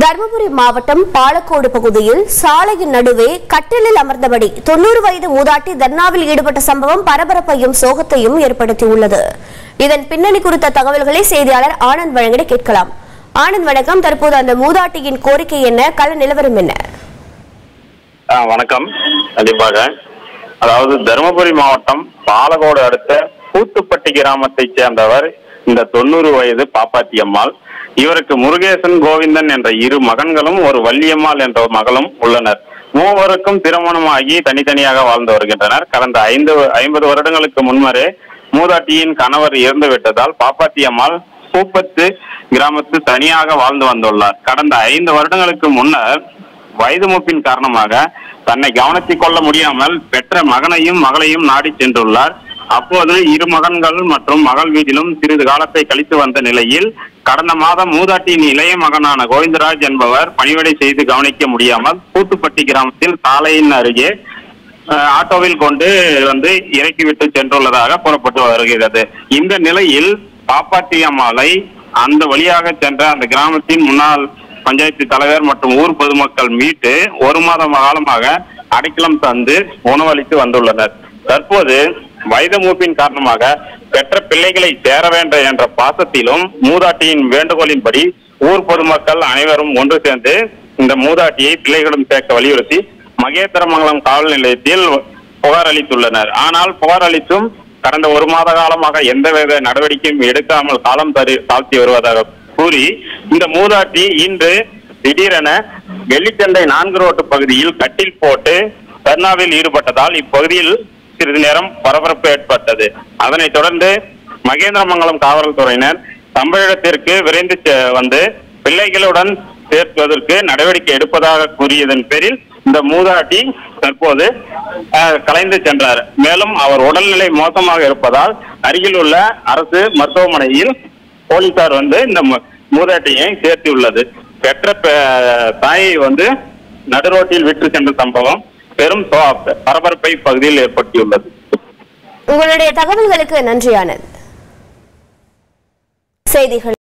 தர்மபுரி மாவட்டம் பாலக்கோடு பகுதியில் சாலையின் நடுவே கட்டிலில் அமர்ந்தபடி 90 வயது மூதாட்டி தர்ணாவில் ஈடுபட்ட சம்பவம் பரபரப்பையும் சோகத்தையும் ஏற்படுத்தியுள்ளது. இதன் பின்னணி குறித்த தகவல்களை செய்தியாளர் ஆனந்த் வழங்கிட கேட்கலாம். ஆனந்த் வணக்கம். தற்போது அந்த மூதாட்டியின் கோரிக்கை என்ன, கள நிலவரம் என்ன? வணக்கம். கண்டிப்பாக, அதாவது தர்மபுரி மாவட்டம் பாலக்கோடு அடுத்த கூத்துப்பட்டி கிராமத்தைச் சேர்ந்தவர் இந்த 90 வயது பாப்பாத்தி அம்மாள். இவருக்கு முருகேசன், கோவிந்தன் என்ற இரு மகன்களும் ஒரு வள்ளியம்மாள் என்ற மகளும் உள்ளனர். மூவருக்கும் திருமணமாகி தனித்தனியாக வாழ்ந்து வருகின்றனர். கடந்த 50 வருடங்களுக்கு முன்னரே மூதாட்டியின் கணவர் இறந்து விட்டதால் பாப்பாத்தி அம்மாள் பூப்பத்து கிராமத்து தனியாக வாழ்ந்து வந்துள்ளார். கடந்த 5 வருடங்களுக்கு முன்னர் வயது மூப்பின் காரணமாக தன்னை கவனித்துக் கொள்ள முடியாமல் பெற்ற மகனையும் மகளையும் நாடி சென்றுள்ளார். அப்போது இரு மகன்கள் மற்றும் மகள் வீட்டிலும் சிறிது காலத்தை கழித்து வந்த நிலையில் கடந்த மாதம் மூதாட்டியின் இளைய மகனான கோவிந்தராஜ் என்பவர் பணிவிடை செய்து கவனிக்க முடியாமல் கூத்துப்பட்டி கிராமத்தில் சாலையின் அருகே ஆட்டோவில் கொண்டு வந்து இறக்கிவிட்டு சென்றுள்ளதாக கூறப்பட்டு வருகிறது. இந்த நிலையில் பாப்பாத்தி அம்மாளை அந்த வழியாக சென்ற அந்த கிராமத்தின் முன்னாள் பஞ்சாயத்து தலைவர் மற்றும் ஊர் பொதுமக்கள் மீட்டு 1 மாத காலமாக அடைக்கலம் தந்து உணவளித்து வந்துள்ளனர். தற்போது வயது மூப்பின் காரணமாக பெற்ற பிள்ளைகளை சேர வேண்டும் என்ற பாசத்திலும் மூதாட்டியின் வேண்டுகோளின்படி ஊர் பொதுமக்கள் அனைவரும் ஒன்று சேர்ந்து இந்த மூதாட்டியை பிள்ளைகளும் சேர்க்க வலியுறுத்தி மகேந்திரமங்கலம் காவல் நிலையத்தில் புகார் அளித்துள்ளனர். ஆனால் புகார் அளித்தும் கடந்த 1 மாத காலமாக எந்தவித நடவடிக்கையும் எடுக்காமல் காலம் தாழ்த்தி வருவதாக கூறி இந்த மூதாட்டி இன்று திடீரென வெள்ளிச்சந்தை 4 ரோட்டு பகுதியில் கட்டில் போட்டு தர்ணாவில் ஈடுபட்டதால் இப்பகுதியில் சிறிது நேரம் பரபரப்பு ஏற்பட்டது. அதனைத் தொடர்ந்து மகேந்திரமங்கலம் காவல்துறையினர் சம்பவ இடத்திற்கு விரைந்து வந்து பிள்ளைகளுடன் சேர்ப்பதற்கு நடவடிக்கை எடுப்பதாக கூறியதன் பேரில் இந்த மூதாட்டி தற்போது கலைந்து சென்றார். மேலும் அவர் உடல்நிலை மோசமாக இருப்பதால் அருகில் உள்ள அரசு மருத்துவமனையில் போலீசார் வந்து இந்த மூதாட்டியை சேர்த்துள்ளது. பெற்ற தாயை வந்து நடுரோட்டில் விட்டு சென்ற சம்பவம் பெரும் பரபரப்பை பகுதியில் ஏற்படுத்தியுள்ளது. உங்களுடைய தகவல்களுக்கு நன்றி ஆனந்த். செய்திகள்